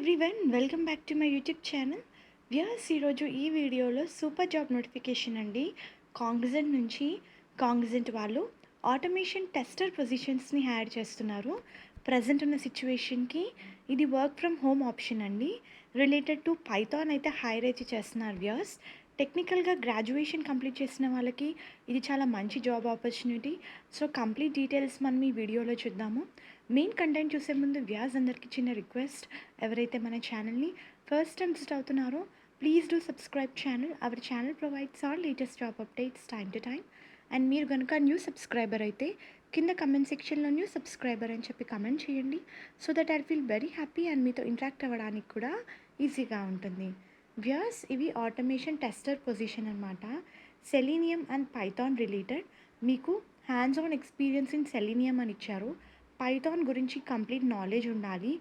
Everyone, welcome back to my YouTube channel. Viewers, ఈరోజు ఈ వీడియోలో సూపర్ జాబ్ నోటిఫికేషన్ అండి. కాగ్నిజెంట్ నుంచి కాగ్నిజెంట్ వాళ్ళు ఆటోమేషన్ టెస్టర్ పొజిషన్స్ని హైర్ చేస్తున్నారు. ప్రజెంట్ ఉన్న సిచ్యువేషన్కి ఇది వర్క్ ఫ్రమ్ హోమ్ ఆప్షన్ అండి. రిలేటెడ్ టు పైథాన్ అయితే హైర్ అయితే చేస్తున్నారు వ్యూయర్స్. టెక్నికల్గా గ్రాడ్యుయేషన్ కంప్లీట్ చేసిన వాళ్ళకి ఇది చాలా మంచి job opportunity. So complete details మనం ఈ వీడియోలో చూద్దాము. మెయిన్ కంటెంట్ చూసే ముందు వ్యాస్ అందరికీ చిన్న రిక్వెస్ట్, ఎవరైతే మన ఛానల్ని ఫస్ట్ టైం విజిట్ అవుతున్నారో please do subscribe channel. Our channel provides all latest job updates time to time. And మీరు కనుక న్యూ సబ్స్క్రైబర్ అయితే కింద కమెంట్ సెక్షన్లో న్యూ సబ్స్క్రైబర్ అని చెప్పి కమెంట్ చేయండి. So that I feel very happy and మీతో ఇంటరాక్ట్ అవ్వడానికి కూడా ఈజీగా ఉంటుంది. వ్యాస్ ఇవి ఆటోమేషన్ టెస్టర్ పొజిషన్ అనమాట. Selenium and Python related. మీకు hands on experience in Selenium అని ఇచ్చారు. పైథాన్ గురించి కంప్లీట్ నాలెడ్జ్ ఉండాలి.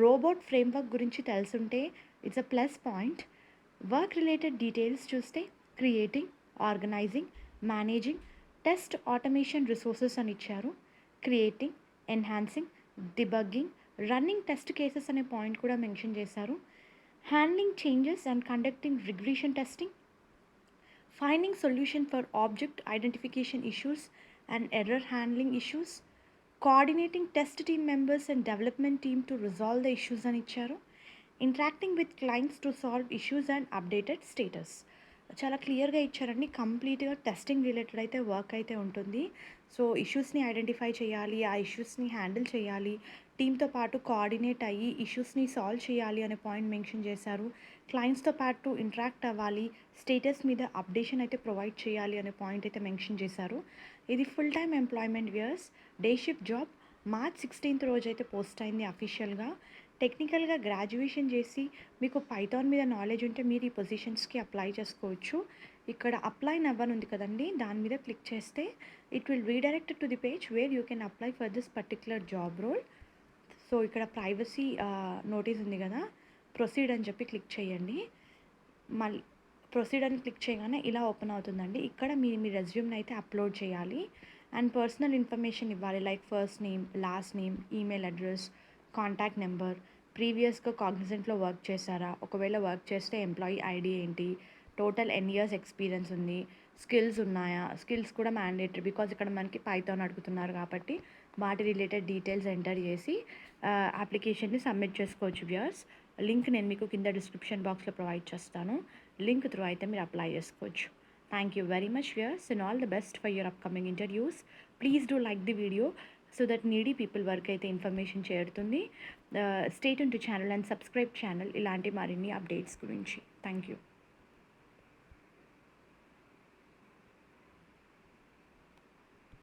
రోబోట్ ఫ్రేమ్వర్క్ గురించి తెలుసుంటే it's a plus point. Work related details చూస్తే creating, organizing, managing test automation resources అని ఇచ్చారు. Creating, enhancing, debugging, running test cases అనే పాయింట్ కూడా మెన్షన్ చేశారు. Handling changes and conducting regression testing, finding solution for object identification issues and error handling issues, coordinating test team members and development team to resolve the issues అని ఇచ్చారు. Interacting with clients to solve issues and updated status. చాలా క్లియర్గా ఇచ్చారండి. కంప్లీట్గా testing related అయితే work అయితే ఉంటుంది. So ఇష్యూస్ని identify చేయాలి, ఆ ఇష్యూస్ని హ్యాండిల్ చేయాలి, టీంతో పాటు కోఆర్డినేట్ అయ్యి ఇష్యూస్ని సాల్వ్ చేయాలి అనే పాయింట్ మెన్షన్ చేశారు. క్లయింట్స్తో పాటు ఇంటరాక్ట్ అవ్వాలి, స్టేటస్ మీద అప్డేషన్ అయితే ప్రొవైడ్ చేయాలి అనే పాయింట్ అయితే మెన్షన్ చేశారు. ఇది full time employment viewers. Day shift job. March 16th రోజు అయితే పోస్ట్ అయింది అఫీషియల్గా. టెక్నికల్గా గ్రాడ్యుయేషన్ చేసి మీకు పైథాన్ మీద నాలెడ్జ్ ఉంటే మీరు ఈ పొజిషన్స్కి అప్లై చేసుకోవచ్చు. ఇక్కడ అప్లై నవ్వని ఉంది కదండి, దాని మీద క్లిక్ చేస్తే it will redirect to the page where you can apply for this particular job role. So ఇక్కడ ప్రైవసీ నోటీస్ ఉంది కదా, ప్రొసీడ్ అని చెప్పి క్లిక్ చేయండి. మళ్ళీ ప్రొసీడ్ అని క్లిక్ చేయగానే ఇలా ఓపెన్ అవుతుందండి. ఇక్కడ మీ రెజ్యూమ్ని అయితే అప్లోడ్ చేయాలి అండ్ పర్సనల్ ఇన్ఫర్మేషన్ ఇవ్వాలి. Like first name, last name, email address, contact number, ప్రీవియస్గా కాగ్నిజెంట్లో వర్క్ చేశారా, ఒకవేళ వర్క్ చేస్తే ఎంప్లాయీ ఐడి ఏంటి, టోటల్ ఎన్ని ఇయర్స్ ఎక్స్పీరియన్స్ ఉంది, స్కిల్స్ ఉన్నాయా, స్కిల్స్ కూడా మ్యాండేటరీ బికాజ్ ఇక్కడ మనకి పైథాన్ అడుగుతున్నారు కాబట్టి వాటి రిలేటెడ్ డీటెయిల్స్ ఎంటర్ చేసి అప్లికేషన్ని సబ్మిట్ చేసుకోవచ్చు వ్యూయర్స్. లింక్ నేను మీకు కింద డిస్క్రిప్షన్ బాక్స్లో ప్రొవైడ్ చేస్తాను. లింక్ త్రూ అయితే మీరు అప్లై చేసుకోవచ్చు. Thank you very much viewers and all the best for your upcoming interviews. Please do like the video so that needy people work అయితే ఇన్ఫర్మేషన్ చేరుతుంది. Stay tuned to channel and subscribe channel ఇలాంటి మరిన్ని updates గురించి. Thank you.